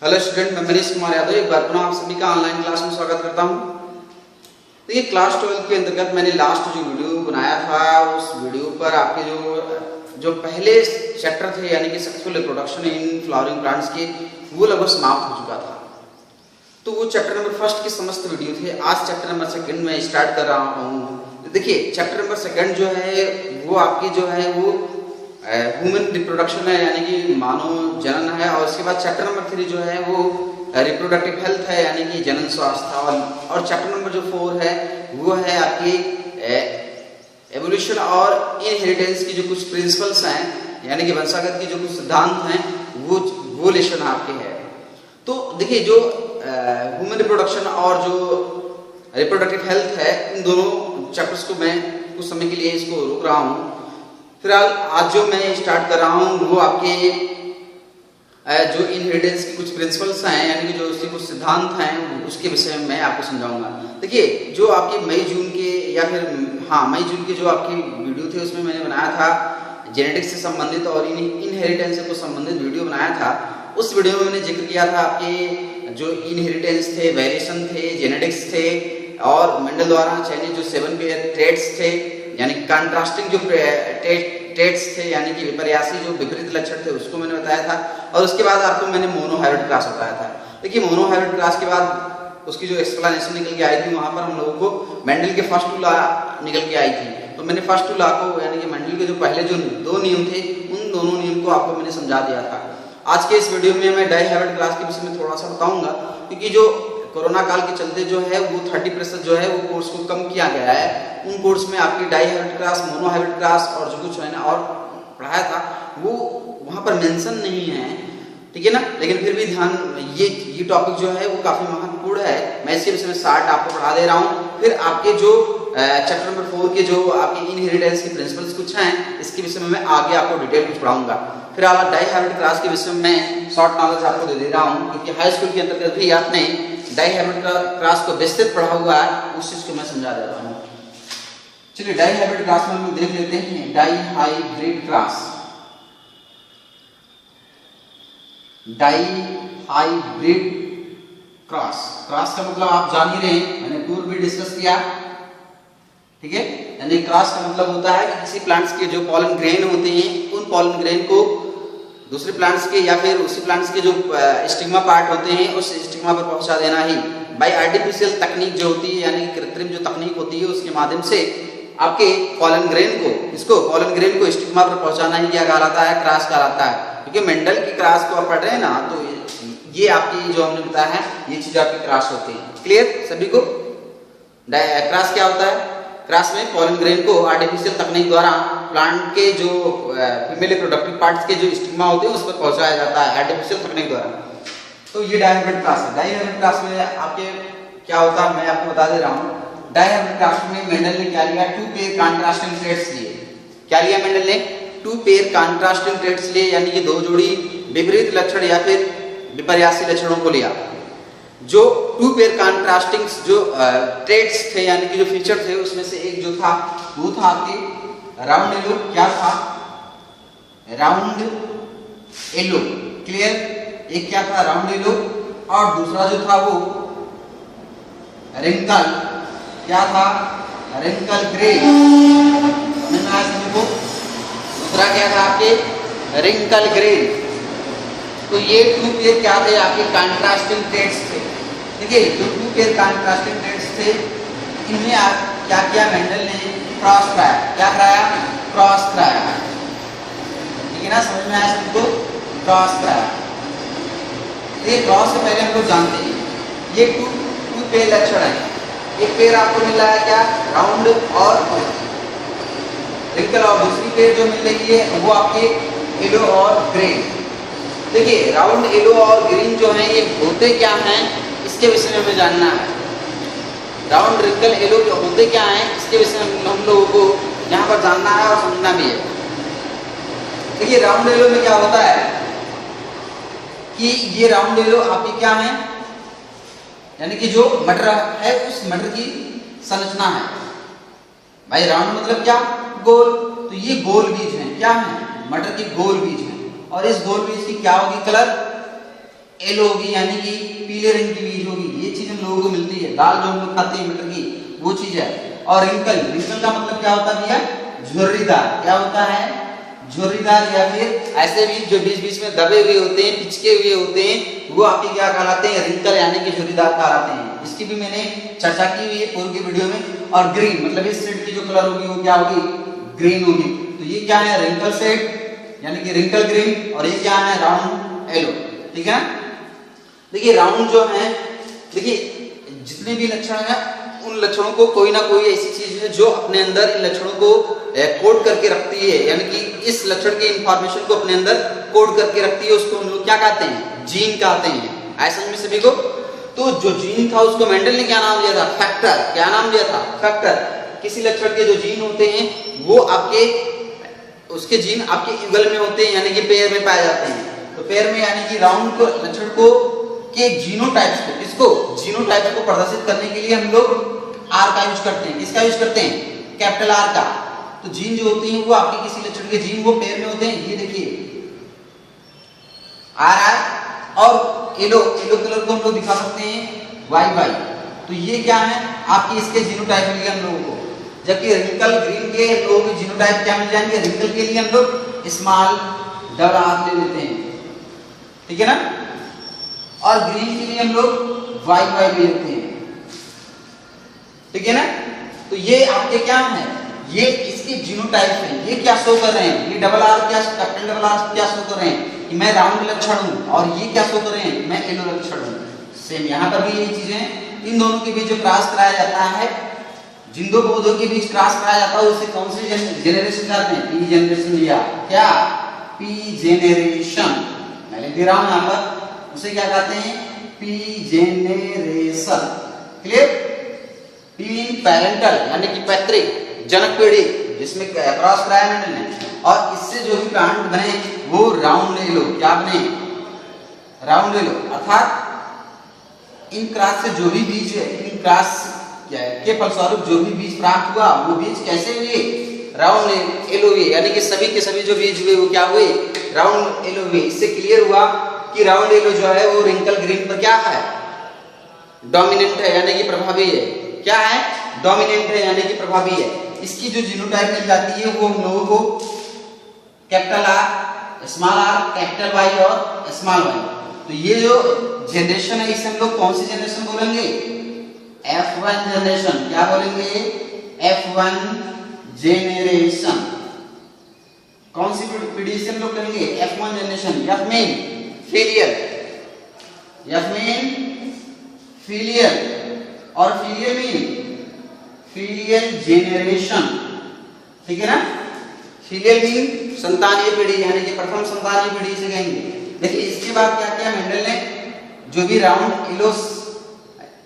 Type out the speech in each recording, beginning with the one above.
Hello student, मैं मनीष कुमार यादव एक बार पुनः आप सभी का ऑनलाइन क्लास में स्वागत करता हूं। देखिए, क्लास 12 के अंतर्गत मैंने लास्ट जो वीडियो बनाया था उस वीडियो पर आपके जो पहले चैप्टर थे यानी कि successful reproduction in flowering plants के वो लगभग समाप्त हो चुका था। तो वो चैप्टर नंबर फर्स्ट के समस्त वीडियो थे। आज चैप्टर नंबर सेकंड में स्टार्ट कर रहा हूँ। देखिए, चैप्टर नंबर सेकंड जो है वो आपकी जो है वो ह्यूमन रिप्रोडक्शन है यानी कि मानव जनन है, और उसके बाद चैप्टर नंबर 3 जो है वो रिप्रोडक्टिव हेल्थ है यानी कि जनन स्वास्थ्य, और चैप्टर नंबर जो 4 है वो है आपकी एवोल्यूशन और इनहेरिटेंस की जो कुछ प्रिंसिपल्स हैं यानी कि वंशागत की जो कुछ सिद्धांत हैं वो लेशन आपके है। तो देखिए, जो ह्यूमन रिप्रोडक्शन और जो रिप्रोडक्टिव हेल्थ है इन दोनों चैप्टर्स को मैं कुछ समय के लिए इसको रोक रहा हूँ। फिलहाल आज जो मैं स्टार्ट कर रहा हूँ वो आपके जो इनहेरिटेंस की कुछ प्रिंसिपल्स हैं यानी कि जो उसके कुछ सिद्धांत हैं उसके विषय में मैं आपको समझाऊंगा। देखिए, जो आपके मई जून के जो आपकी वीडियो थे उसमें मैंने बनाया था जेनेटिक्स से संबंधित और इनहेरिटेंस से कुछ संबंधित वीडियो बनाया था। उस वीडियो में मैंने जिक्र किया था आपके जो इनहेरिटेंस थे, वेरिएशन थे, जेनेटिक्स थे और मेंडल द्वारा चयनित जो 7 पेयर ट्रेट्स थे यानी कंट्रास्टिंग जो ट्रेट्स थे यानी कि विपर्यासी जो विपरीत लक्षण थे उसको मैंने बताया था। और उसके बाद आपको मैंने मोनोहाइब्रिड क्रास बताया था। देखिए, मोनोहाइब्रिड क्रास के बाद उसकी जो एक्सप्लेनेशन निकल के आई थी वहां पर हम लोगों को मेंडल के फर्स्ट 2 लॉ निकल के आई थी। तो मैंने फर्स्ट 2 लॉ को यानी कि मेंडल के जो पहले जो 2 नियम थे उन दोनों नियम को आपको मैंने समझा दिया था। आज के इस वीडियो में मैं डाइहाइब्रिड क्रास के विषय में थोड़ा सा बताऊंगा, क्योंकि जो कोरोना काल के चलते जो है वो 30% जो है वो कोर्स को कम किया गया है। उन कोर्स में आपकी डाइहाइब्रिड क्रास, मोनोहाइब्रिड क्रास और जो कुछ मैंने और पढ़ाया था वो वहाँ पर मेंशन नहीं है, ठीक है ना। लेकिन फिर भी ध्यान, ये टॉपिक जो है वो काफी महत्वपूर्ण है। मैं इसके विषय में शार्ट आपको पढ़ा दे रहा हूँ। फिर आपके जो चैप्टर नंबर 4 के जो आपके इनहेरिटेंस के प्रिंसिपल्स कुछ हैं इसके विषय में मैं आगे आपको डिटेल कुछ पढ़ाऊंगा। फिर डाइहाइब्रिड क्रास के विषय में मैं शॉर्ट नॉलेज आपको दे रहा हूँ, क्योंकि हाई स्कूल के अंतर्गत भी आपने डाइहाइब्रिड क्रास को विस्तृत पढ़ा हुआ है, उस चीज को मैं समझा दे रहा हूँ। चलिए, डाइहाइब्रिड क्रास में हम लोग देख लेते हैं डाइहाइब्रिड क्रास। डाइहाइब्रिड क्रास का मतलब आप जान ही रहे हैं, मैंने पूर्व भी डिस्कस किया, ठीक है। यानी क्रास का मतलब होता है कि किसी प्लांट्स के जो पॉलन ग्रेन होते हैं उन पॉलन ग्रेन को दूसरे प्लांट्स के या फिर उसी प्लांट्स के जो स्टिग्मा पार्ट होते हैं उस स्टिग्मा पर पहुंचा देना ही बाय आर्टिफिशियल तकनीक जो होती है यानी कि कृत्रिम जो तकनीक होती है उसके माध्यम से आपके पॉलन ग्रेन को स्टिग्मा पर पहुंचाना ही क्या कहलाता है, क्रास कहलाता है। क्योंकि मेंडल की क्रास को आप पढ़ रहे हैं ना, तो ये आपकी जो हमने बताया है ये चीज आपकी क्रास होती है। क्लियर सभी को? क्रास क्या होता है? क्रास में पॉलन ग्रेन को आर्टिफिशियल तकनीक द्वारा प्लांट के जो फीमेल रिप्रोडक्टिव पार्ट्स के जो स्टिग्मा होते हैं उस पर पहुंचाया जाता है आर्टिफिशियल तकनीक द्वारा। तो ये डाइहाइब्रिड क्रास है। डाइहाइब्रिड क्रास में आपके क्या होता है मैं आपको बता दे रहा हूँ। डाइहाइब्रिड क्रास में मेंडल ने क्या लिया, 2 पेयर कंट्रास्टिंग ट्रेट्स लिए। क्या लिया मेंडल ने? 2 पेयर कंट्रास्टिंग ट्रेट्स लिए, यानी कि 2 जोड़ी विपरीत लक्षण या फिर विपर्यासी लक्षणों को लिया। जो 2 पेयर कंट्रास्टिंग जो ट्रेट्स थे यानी कि जो फीचर थे उसमें से एक जो था वो था आपके राउंड येलो। क्या था? Round yellow. क्लियर? एक क्या था? राउंड येलो, और दूसरा जो था वो रिंकल। क्या था? Wrinkle grey. समझ में आया सभी को? दूसरा क्या था आपके? Wrinkle grey. तो ये 2 पेयर क्या थे? आपके कंट्रास्टिंग ट्रेट्स थे। ठीक है, जो 2 पेयर कंट्रास्टिंग ट्रेट्स थे इनमें आप क्या किया, मेंडल ने क्रॉस कराया। क्या कराया? क्रॉस कराया। ठीक है ना, समझ में आया सबको? क्रॉस कराया। ये क्रॉस से पहले हम लोग जानते हैं ये 2 पेयर लक्षण है। एक पेयर आपको मिल रहा है क्या? राउंड और रिंकल, और दूसरी पेयर जो मिल रही है वो आपके येलो और ग्रीन। देखिए, राउंड, येलो और ग्रीन जो है ये होते क्या हैं इसके विषय में हमें जानना है। राउंड, रिंकल, येलो जो होते क्या हैं इसके विषय में हम लोगों को यहाँ पर जानना है और समझना भी है। देखिए, राउंड येलो में क्या होता है कि ये राउंड येलो आपकी क्या है, यानी कि जो मटर है उस मटर की संरचना है। भाई राउंड मतलब क्या? गोल। तो ये गोल बीज है। क्या है? मटर के गोल बीज है। और इस गोल बीज की क्या होगी? कलर येलो होगी, यानी कि पीले रंग की बीज होगी। ये चीज हम लोगों को मिलती है, दाल जो हम लोग खाते हैं मटर की, वो चीज है। और रिंकल, रिंकल का मतलब क्या होता है भैया? झुर्रीदार। क्या होता है? झुर्रीदार, या फिर ऐसे बीज जो बीच बीच में दबे हुए होते हैं, पिचके हुए होते हैं, वो आपके क्या कहलाते हैं? रिंकल, यानी कि झुर्रीदार कहलाते हैं। इसकी भी मैंने चर्चा की हुई है पूर्व की वीडियो में। और ग्रीन मतलब इस सीड की जो कलर होगी वो क्या होगी? ग्रीन होगी। तो ये क्या है? रिंकल सीड, यानी कि रिंकल ग्रीन। और ये क्या है? Round yellow. ठीक है ना? देखिए राउंड जो है, देखिए जितने भी लक्षण है उन लक्षणों को कोई ना कोई ऐसी चीज है जो अपने अंदर इन लक्षणों को कोड करके रखती है, यानी कि इस लक्षण की इंफॉर्मेशन को अपने अंदर कोड करके रखती है। उसको हम लोग क्या कहते हैं? जीन कहते हैं। ऐसा समझ में सभी को? तो जो जीन था उसको मेंडल ने क्या नाम दिया था? फैक्टर। क्या नाम दिया था? फैक्टर। किसी लक्षण के जो जीन होते हैं वो आपके, उसके जीन आपके युगल में होते हैं, यानी कि पेयर में पाए जाते हैं। तो पेयर में यानी कि राउंड को लक्षण को के जीनोटाइप्स को, किसको? जीनोटाइप्स को प्रदर्शित करने के लिए हम लोग आर का यूज करते हैं। किसका यूज करते हैं? कैपिटल आर का। तो जीन जो होते हैं वो आपके किसी लक्षण के जीन वो पेयर में होते हैं। ये देखिए आर, और येलो, येलो कलर को हम लोग दिखा सकते हैं वाई वाई। तो ये क्या है? आपके इसके जीनोटाइप मिल गए हम लोगों को। जबकि रिंकल ग्रीन के लोगों के जीनोटाइप क्या मिल जाएंगे? रिंकल के लिए हम लोग स्मॉल डबल आर ले लेते हैं। ठीक है ना? और ग्रीन के लिए हम लोग वाई वाई ले लेते हैं। ठीक है ना? तो ये आपके क्या है? ये इसके जीनोटाइप हैं। ये क्या शो कर रहे हैं? ये डबल आर क्या, कैपिटल डबल आर क्या शो कर रहे हैं? कि मैं राउंड लक्षण हूं। और ये क्या शो कर रहे हैं? मैं येलो लक्षण हूं। सेम यहां पर भी यही चीजें। इन दोनों के बीच जो क्रॉस कराया जाता है, जिन दो पौधों के बीच क्रॉस कराया जाता है, उसे कौन सी जेनरेशन कहते हैं? पी जेनरेशन लिया। क्या? P generation. मैं लिख दे रहा हूं यहां पर, उसे क्या कहते हैं? P generation. Clear? P parental, यानी कि पैतृक, जनक पीढ़ी, जिसमें क्रॉस कराया मेंडल ने। और इससे जो भी प्लांट बने वो राउंड येलो। क्या बने? Round yellow. अर्थात इन क्रॉस से जो भी बीज है, इन क्रॉस के फलस्वरूप जो भी बीज प्राप्त हुआ वो बीज कैसे हुए? राउंड येलो हुए। यानी कि सभी के सभी जो बीज हुए वो क्या हुए? राउंड येलो हुए। इससे क्लियर हुआ कि राउंड येलो जो है वो रिंकल ग्रीन पर क्या है? डोमिनेंट है, यानी कि प्रभावी है। क्या है? डोमिनेंट है, यानी कि प्रभावी है। इसकी जो जीनोटाइप मिल जाती है वो हम लोगों को capital R, small R, capital Y और स्मॉल वाई। तो ये जो जनरेशन है इसे हम लोग कौन सी जनरेशन बोलेंगे? F1 generation. क्या बोलेंगे? F1 generation. कौन सी पीढ़ी से हम लोग कहेंगे? F1 generation. F mean filial, F mean filial, और फिलियल मीन फिलियल जेनरेशन। ठीक है ना? फिलियल मीन संतानीय पीढ़ी, यानी कि प्रथम संतानीय पीढ़ी से कहेंगे। देखिए इसके बाद क्या किया मेंडल ने? जो भी राउंड येलो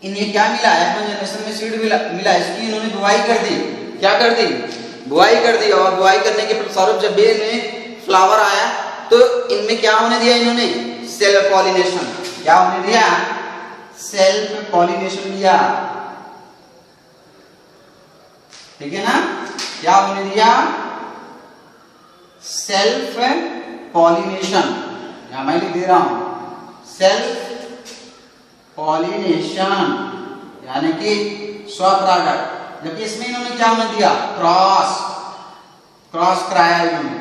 इन्हें क्या मिला? F1 जनरेशन में सीड मिला, इसकी इन्होंने बुआई कर दी। क्या कर दी? बुआई कर दी। और बुआई करने के फलस्वरूप जब भी इनमें फ्लावर आया तो इनमें क्या होने दिया? इन्होंने सेल्फ पॉलिनेशन। क्या होने दिया? सेल्फ पॉलिनेशन दिया। ठीक है ना? क्या होने दिया? Self pollination. यहां मैं लिख दे रहा हूं सेल्फ पॉलिनेशन, यानी कि स्वपरागण। जबकि इसमें इन्होंने क्या होने दिया? क्रॉस, क्रॉस कराया इन्होंने।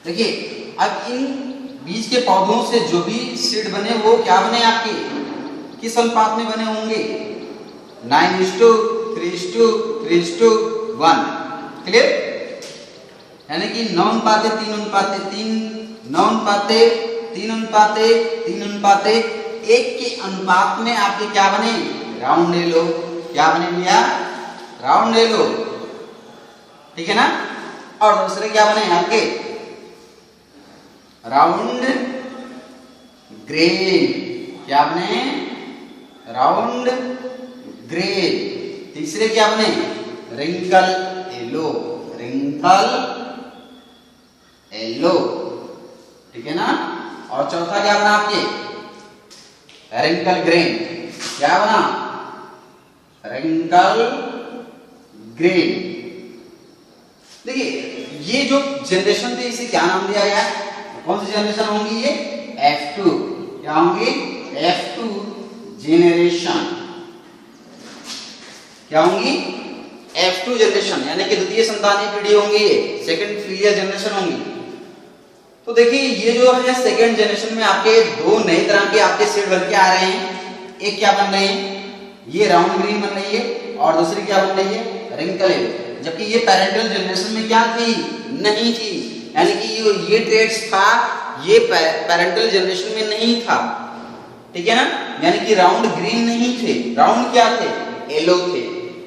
देखिए अब इन बीज के पौधों से जो भी सीड बने वो क्या बने? आपके किस अनुपात में बने होंगे? 9:3:3:1। क्लियर? यानी कि 9:3:3:1 के अनुपात में आपके क्या बने? Round yellow. क्या बने भैया? Round yellow. ठीक है ना? और दूसरे क्या बने आपके? Round green. क्या बने? Round green. तीसरे क्या बने? Wrinkle yellow, wrinkle yellow. ठीक है ना? और चौथा क्या बना आपके? Wrinkle green. क्या बना? Wrinkle green. देखिए ये जो जनरेशन थी इसे क्या नाम दिया गया? कौन सी जनरेशन होंगी ये? F2। क्या होंगी, F2 जेनरेशन, क्या होंगी, F2 जनरेशन, यानी कि द्वितीय संतानीय पीढ़ी होंगी, ये सेकंड फिलियल जनरेशन होंगी। तो देखिए ये जो है सेकंड जनरेशन में आपके दो नए तरह के आपके सेट बन के आ रहे हैं। एक क्या बन रहे हैं, ये राउंड ग्रीन बन रही है और दूसरी क्या बन रही है, रिंकल येलो, जबकि ये पेरेंटल जनरेशन में क्या थी, नहीं थी, यानी कि ये ट्रेड्स था, ये पेरेंटल जनरेशन में नहीं था, ठीक है ना, यानी कि राउंड ग्रीन नहीं थे, राउंड क्या थे, येलो थे,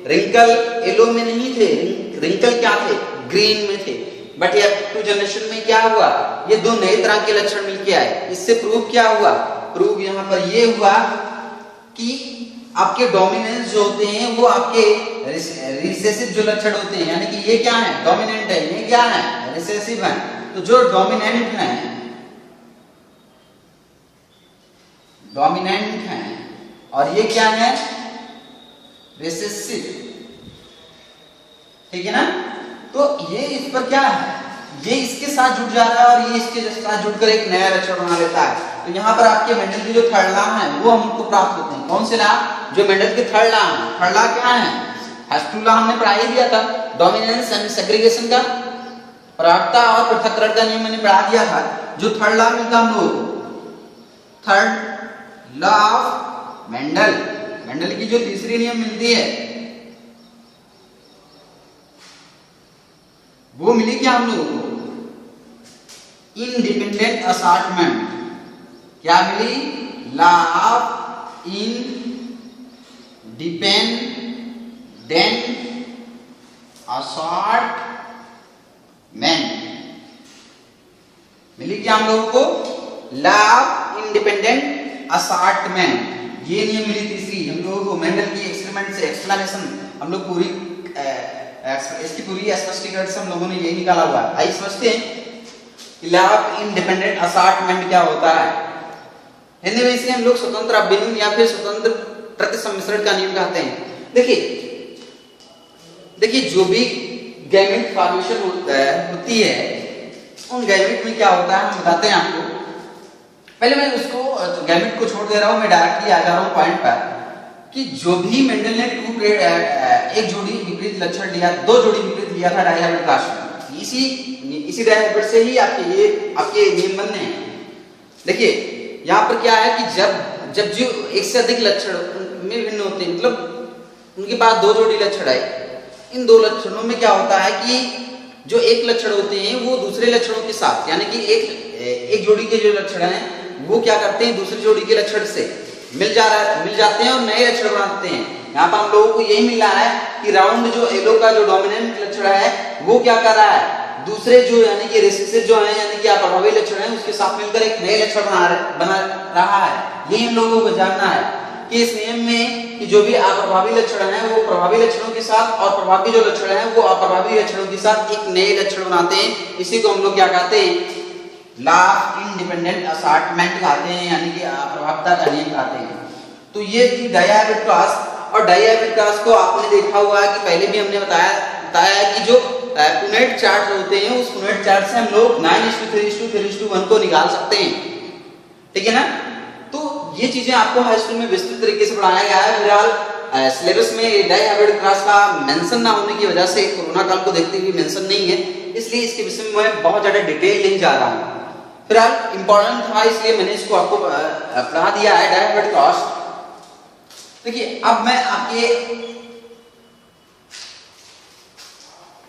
रिंकल येलो में नहीं थे, रिंकल क्या थे, ग्रीन में थे। बट ये F2 जनरेशन में क्या हुआ, ये दो नए तरह के लक्षण मिलके आए। इससे प्रूव क्या हुआ, प्रूव यहाँ पर ये हुआ कि आपके डोमिनेंस जो होते हैं वो आपके रिसेसिव जो लक्षण होते हैं, यानी कि ये क्या है, डोमिनेंट है, ये क्या है, रिसेसिव है। तो जो डोमिनेंट है, डोमिनेंट है और ये क्या है, रिसेसिव, ठीक है ना। तो ये इस पर क्या है, ये इसके साथ जुड़ जा रहा है और ये इसके साथ जुड़कर एक नया लक्षण बना लेता है। तो यहाँ पर आपके मेंडल की जो थर्ड लॉ है वो हमको प्राप्त होते हैं। कौन से लॉ, जो मेंडल के थर्ड लॉ है, थर्ड लॉ क्या है, फर्स्ट टू लॉ हमने पढ़ा ही दिया था, डोमिनेंस एंड सेग्रीगेशन का, परागता और पृथक्करण का नियम मैंने पढ़ा दिया था। जो थर्ड लॉ मिलता हम लोगों को, third law of Mendel, Mendel की जो तीसरी नियम मिलती है वो मिली क्या हम लोगों को, इंडिपेंडेंट असॉर्टमेंट, क्या मिली, लॉ ऑफ इंडिपेंडेंट असॉर्टमेंट मिली क्या हम लोगों को, लॉ ऑफ इंडिपेंडेंट असॉर्टमेंट, ये नियम मिली तीसरी हम लोगों को। मेंडल की एक्सपेरिमेंट से एक्सप्लेनेशन हम लोग पूरी इसकी पूरी स्पष्टीकरण से हम लोगों ने यही निकाला हुआ है। आइए समझते हैं कि लॉ ऑफ इंडिपेंडेंट असॉर्टमेंट क्या होता है। हिंदी में इसे हम लोग स्वतंत्र अभिन्न या फिर स्वतंत्र प्रतिसम्मिश्रण का नियम कहते हैं। देखिए जो भी गैमेट फॉर्मेशन होती है, उन गैमेट में क्या होता है हम बताते हैं आपको। पहले मैं उसको गैमेट को छोड़ दे रहा हूं, मैं डायरेक्टली आ जा रहा हूं पॉइंट पर कि जो भी मेंडल ने एक जोड़ी विपरीत लक्षण लिया, दो जोड़ी विपरीत लिया था डायहाइब्रिड क्लास में, इसी डायहाइब्रिड से ही आपके नियम बनने हैं। देखिए यहाँ पर क्या है कि जब जो एक से अधिक लक्षण में भिन्न होते हैं, मतलब उनके पास दो जोड़ी लक्षण आए, इन दो लक्षणों में क्या होता है कि जो एक लक्षण होते हैं वो दूसरे लक्षणों के साथ, यानी कि एक जोड़ी के जो लक्षण हैं वो क्या करते हैं, दूसरी जोड़ी के लक्षण से मिल जाते हैं और नए लक्षण बनाते हैं। यहाँ पर हम लोगों को यही मिल रहा है कि राउंड जो येलो का जो डोमिनेंट लक्षण है वो क्या कर रहा है, दूसरे जो यानी कि रिसेसिव जो है यानी कि अप्रभावी लक्षण है उसके साथ मिलकर एक नए लक्षण बना रहा है। यही हम लोगों को जानना है कि इस नियम में कि जो भी अप्रभावी लक्षण है वो प्रभावी लक्षणों के साथ और प्रभावी जो लक्षण है वो अप्रभावी लक्षणों के साथ एक नए लक्षण बनाते हैं। इसी को हम लोग क्या कहते हैं, लॉ ऑफ इंडिपेंडेंट असॉर्टमेंट कहते हैं, यानी कि अप्रभावता का नियम कहते हैं। तो ये थी डायहाइब्रिड क्लास, और डायहाइब्रिड क्लास को आपने देखा हुआ है कि पहले भी हमने बताया है कि जो पुनेट चार्ट होते हैं उस पुनेट चार्ट से हम लोग 9:3:3:1 को निकाल सकते हैं, ठीक है ना। तो ये चीजें आपको हाई स्कूल में विस्तृत तरीके से पढ़ाया गया है। फिलहाल सिलेबस में डायहाइब्रिड क्लास का मेंशन ना होने की वजह से, कोरोना काल को देखते हुए मेंशन नहीं है, इसलिए इसके विषय में मैं बहुत ज्यादा डिटेल नहीं जा रहा हूँ। फिलहाल इंपॉर्टेंट था इसलिए मैंने इसको आपको पढ़ा दिया है डायहाइब्रिड क्लास। देखिए अब मैं आपके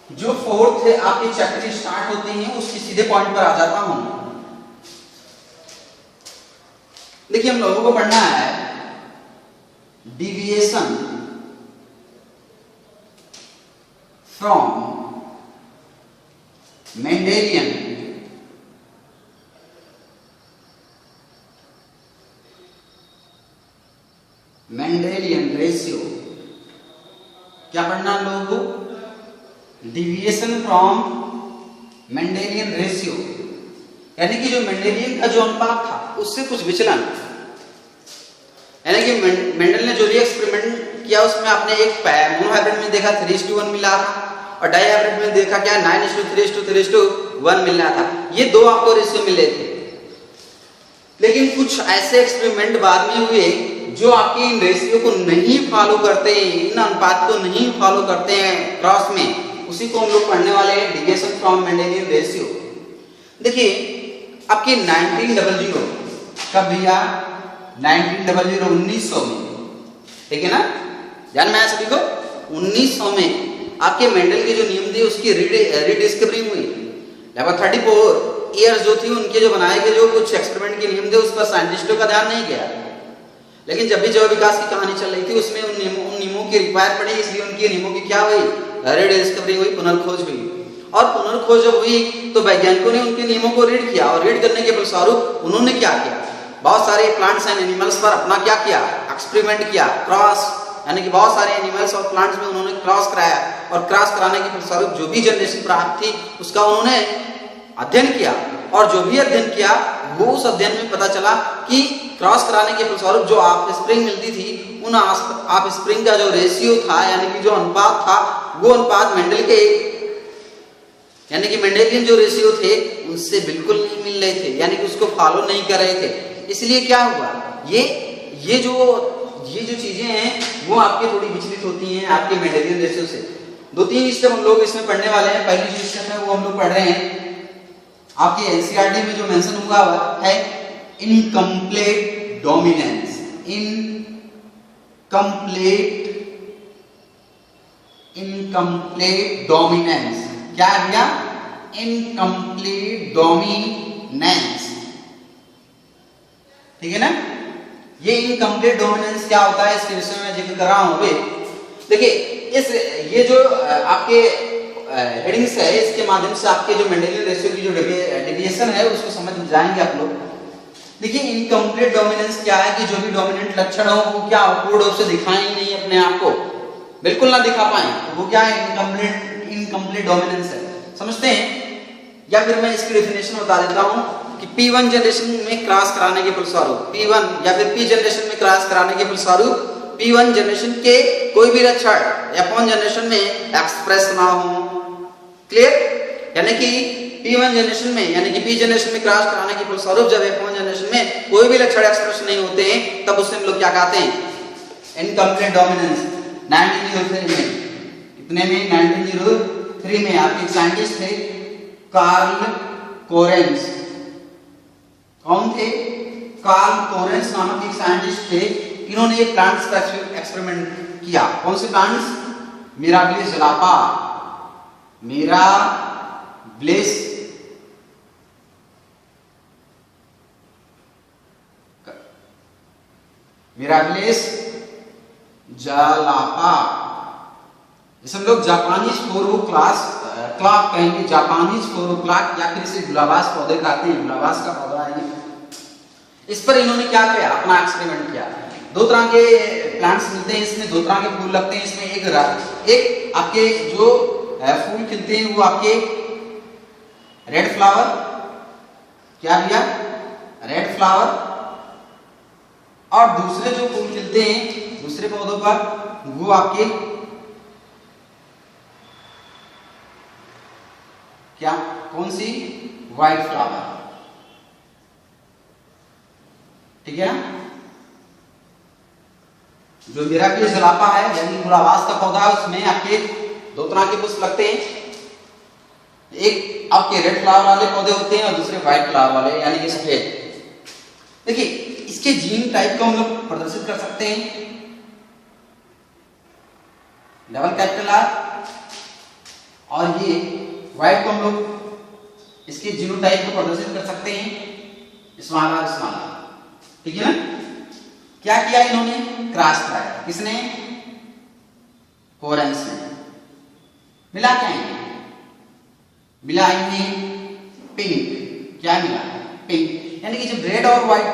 जो फोर्थ है आपके चैप्टर स्टार्ट होते हैं उसके सीधे पॉइंट पर आ जाता हूं। देखिए हम लोगों को पढ़ना है डिविएशन फ्रॉम मेंडेलियन रेशियो। क्या पढ़ना हम लोगों को, डिविएशन फ्रॉम मेंडेलियन रेशियो, यानी कि जो मेंडेलियन का जो अनुपात था उससे कुछ विचलन, यानी कि मेंडल ने जो भी एक्सपेरिमेंट किया उसमें आपने एक मोनोहाइब्रिड में देखा 3:1 मिला था और डाइहाइब्रिड में देखा क्या 9:3:3:1 मिल रहा था। ये दो आपको रेशियो मिले थे, लेकिन कुछ ऐसे एक्सपेरिमेंट बाद में हुए जो आपके इन रेशियो को नहीं फॉलो करते, इन अनुपात को नहीं फॉलो करते हैं क्रॉस में, उसी को हम लोग पढ़ने वाले हैं, डिविएशन फ्रॉम मेंडेलियन रेशियो। देखिए आपके 1900 कब भैया, 1900 1900 में, ठीक है ना, ध्यान में आया सभी को। 1900 में आपके मेंडल के जो नियम थे उसकी रीडिस्कवरी हुई। लगभग 34 ईयर्स जो थी उनके जो बनाए गए जो कुछ एक्सपेरिमेंट के नियम थे उस पर साइंटिस्टों का ध्यान नहीं गया, लेकिन जब भी जैव विकास की कहानी चल रही थी उसमें उन नियमों की रिक्वायर पड़ी, इसलिए उनके नियमों की क्या हुई, रीडिस्कवरी हुई, पुनर्खोज हुई। और पुनर्खोज जब हुई तो वैज्ञानिकों ने उनके नियमों को रीड किया, और रीड करने के फलस्वरूप उन्होंने क्या किया, बहुत सारे प्लांट्स एंड एनिमल्स पर अपना क्या किया, एक्सपेरिमेंट किया, क्रॉस, यानी कि बहुत सारे एनिमल्स और प्लांट्स में उन्होंने क्रॉस कराया, और क्रॉस कराने के फलस्वरूप जो भी जनरेशन प्राप्त थी उसका उन्होंने अध्ययन किया, और जो भी अध्ययन किया वो उस अध्ययन में पता चला कि क्रॉस कराने के फलस्वरूप जो ऑफस्प्रिंग मिलती थी, उन ऑफस्प्रिंग का जो रेशियो था, यानी कि जो अनुपात था, वो अनुपात मेंडल के, यानी कि मेंडेलियन जो रेशियो थे उनसे बिल्कुल नहीं मिल रहे थे, यानी कि उसको फॉलो नहीं कर रहे थे। इसलिए क्या हुआ, ये जो चीजें हैं वो आपके थोड़ी विचलित होती हैं आपके मेंडेलियन रेशियो से। 2-3 स्टेप हम लोग इसमें पढ़ने वाले हैं। पहली जो स्टेप है वो हम लोग पढ़ रहे हैं, आपके एनसीईआरटी में जो मेंशन हुआ है, इनकम्प्लीट डोमिनेंस। इनकम्प्लीट डोमिनेंस क्या है भैया, इनकम्प्लीट डोमिनेंस, ठीक है ना। ये इनकम्प्लीट डोमिनेंस क्या होता है इसके विषय में जिक्र कर रहा हूं अभी। देखिए ये जो आपके हेडिंग्स है इसके माध्यम से आपके जो मेंडेलियन रेशियो की जो डेविएशन है उसको समझ जाएंगे आप लोग। देखिए इनकम्प्लीट डोमिनेंस क्या है कि जो भी डोमिनेंट लक्षण हो वो क्या पूर्ण रूप से दिखाएं ही नहीं अपने आप को, बिल्कुल ना दिखा पाए, तो वो क्या है, इनकम्प्लीट डोमिनेंस है, समझते हैं। या फिर मैं इसकी डेफिनेशन बता देता हूं कि P1 जनरेशन में क्रॉस कराने के फलस्वरूप, P1 या फिर P जनरेशन में क्रॉस कराने के फलस्वरूप P1 जनरेशन के कोई भी लक्षण F1 जनरेशन में एक्सप्रेस ना हो। क्लियर, यानी कि P1 जनरेशन में, यानी कि P जनरेशन में क्रॉस कराने के फलस्वरूप जब F1 जनरेशन में कोई भी लक्षण एक्सप्रेस नहीं होते हैं तब उसे हम लोग क्या कहते हैं, इनकम्प्लीट डोमिनेंस। 1903 में, कितने में, 1903 में आपके साइंटिस्ट थे कार्ल कोरेंस। कौन थे, कार्ल कोरेंस नामक एक साइंटिस्ट थे। इन्होंने एक प्लांट्स का एक्सपेरिमेंट किया। कौन से प्लांट्स, मिराबिलिस जलापा, मिराबिलिस जलापा, जिसे हम लोग जापानीज फोरो क्लॉक कहेंगे, जापानीज फोरो क्लॉक, या फिर इसे गुलाबास पौधे कहते हैं, गुलाबास का पौधा है। इस पर इन्होंने क्या किया, अपना एक्सपेरिमेंट किया। 2 तरह के प्लांट्स मिलते हैं इसमें, 2 तरह के फूल लगते हैं इसमें। एक आपके जो फूल खिलते हैं वो आपके रेड फ्लावर, क्या भैया, रेड फ्लावर, और दूसरे जो फूल खिलते हैं दूसरे पौधों पर वो आपके क्या, कौन सी, व्हाइट फ्लावर, ठीक है ना। जो मिराबिलिस जलापा है यानी गुलाबास का पौधा है उसमें आपके 2 तरह के पुष्प लगते हैं। एक आपके रेड फ्लावर वाले पौधे होते हैं और दूसरे व्हाइट फ्लावर वाले यानी कि सफेद। देखिए इसके जीन टाइप को हम लोग प्रदर्शित कर सकते हैं, डबल कैपिटल आर, और ये व्हाइट को हम लोग इसके जीनोटाइप को प्रदर्शित कर सकते हैं स्मॉल आर, ठीक है ना। क्या किया इन्होंने, क्रॉस कराया, किसने, कोरेंस ने। मिला क्या है, मिला इन्हें पिंक, क्या मिला, पिंक, यानी कि जब रेड और व्हाइट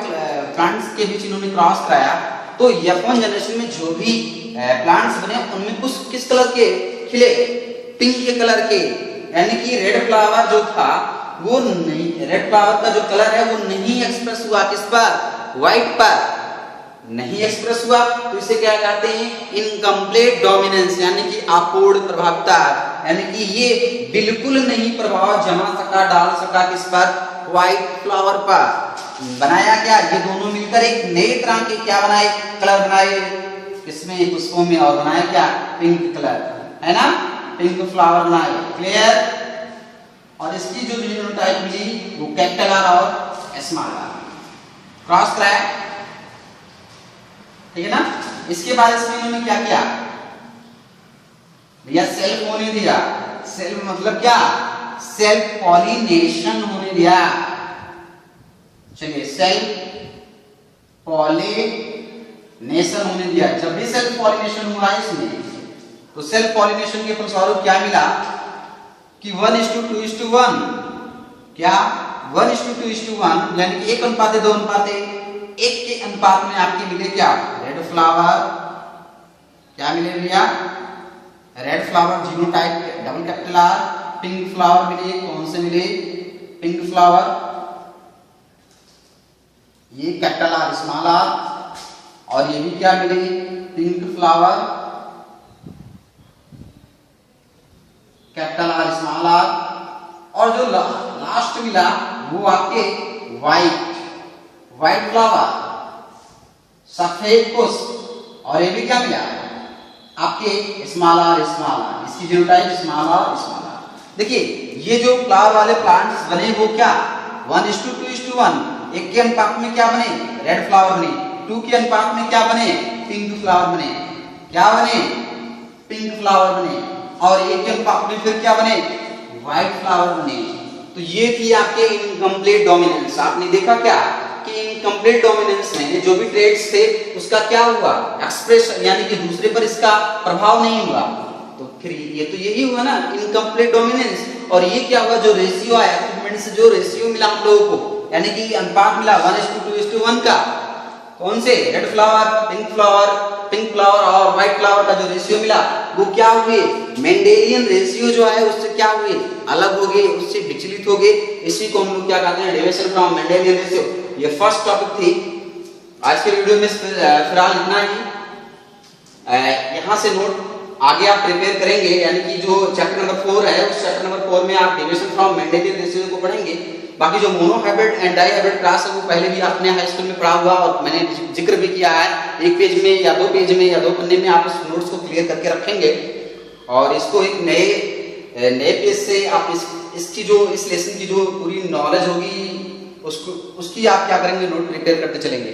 प्लांट्स के बीच इन्होंने क्रॉस कराया तो F1 जनरेशन में जो भी प्लांट्स बने उनमें कुछ किस कलर के खिले, पिंक के कलर के, यानी कि रेड फ्लावर जो था वो नहीं, रेड फ्लावर का जो कलर है वो नहीं एक्सप्रेस हुआ, किस पर, व्हाइट पर नहीं एक्सप्रेस हुआ, तो इसे क्या कहते हैं, इनकम्प्लीट डोमिनेंस, यानी कि अपूर्ण प्रभावता, यानी कि ये बिल्कुल नहीं प्रभाव जमा सका, डाल सका किस पर, व्हाइट फ्लावर पर। बनाया क्या, ये दोनों मिलकर एक नए तरह के क्या बनाए, कलर बनाए इसमें पुष्पों में, और बनाया क्या, पिंक कलर, है ना, पिंक फ्लावर बनाए, क्लियर। और इसकी जो जीनोटाइप मिली वो कैपिटल आर और स्मॉल आर, क्रॉस कराया, ठीक है ना। इसके बाद इसमें इन्होंने क्या किया भैया, सेल्फ होने दिया। सेल्फ मतलब क्या, सेल्फ पॉलिनेशन होने दिया। चलिए, सेल्फ पॉलिनेशन होने दिया। जब भी सेल्फ पॉलिनेशन हुआ है इसमें, तो सेल्फ पॉलिनेशन के फलस्वरूप क्या मिला कि 1:2:1, क्या 1:2:1, यानी कि 1:2:1 के अनुपात में आपके मिले क्या, रेड फ्लावर, क्या मिले भैया, red flower genotype double capital R, pink flower मिले, कौन से मिले, पिंक फ्लावर, ये कैपिटल आर स्मॉल आर, और ये भी क्या मिले, pink flower capital R small R, और जो लास्ट मिला वो आपके व्हाइट फ्लावर, सफेद पुष्प, और ये भी क्या मिला आपके स्मॉल आर, इसकी जीनोटाइप स्मॉल आर। देखिए, ये जो फ्लावर वाले प्लांट्स बने वो क्या 1:2:1, एक के अनुपात में क्या बने, रेड फ्लावर बने, 2 के अनुपात में क्या बने, पिंक फ्लावर बने, क्या बने, पिंक फ्लावर बने, और एक के अनुपात में फिर क्या बने, व्हाइट फ्लावर बने। तो ये थी आपके इनकम्प्लीट डोमिनेंस। आपने देखा क्या कि इनकम्प्लीट डोमिनेंस में जो भी ट्रेड्स थे उसका क्या हुआ, एक्सप्रेशन, यानी कि दूसरे पर इसका प्रभाव नहीं हुआ। तो फिर ये तो यही हुआ ना इनकम्प्लीट डोमिनेंस। और ये क्या हुआ, जो रेशियो आया पिगमेंट से, जो रेशियो मिला हम लोगों को, यानी कि अनुपात मिला 1:2:1 का, कौन से, रेड फ्लावर, पिंक फ्लावर और व्हाइट फ्लावर का जो रेशियो मिला वो क्या हुए, मेंडेलियन रेशियो जो है उससे क्या हुए, अलग हो गए, उससे विचलित हो गए। इसी को हम लोग क्या कहते हैं, डेविएशन फ्रॉम मेंडेलियन रेशियो। ये फर्स्ट टॉपिक थी आज के वीडियो में, फिलहाल इतना ही। यहाँ से नोट आगे आप प्रिपेयर करेंगे, यानी कि जो चैप्टर नंबर 4 है उस चैप्टर नंबर 4 में आप डेविएशन फ्रॉम मेंडेलियन रेशियो को पढ़ेंगे। बाकी जो मोनोहाइब्रिड एंड डाइहाइब्रिड क्लास है वो पहले भी आपने हाई स्कूल में पढ़ा हुआ, और मैंने जिक्र भी किया है, एक पेज में या 2 पेज में या 2 पन्ने में आप इस नोट्स को क्लियर करके रखेंगे, और इसको एक नए पेज से आप इसकी जो इस लेसन की जो पूरी नॉलेज होगी उसकी आप क्या करेंगे, नोट प्रिपेयर करते चलेंगे।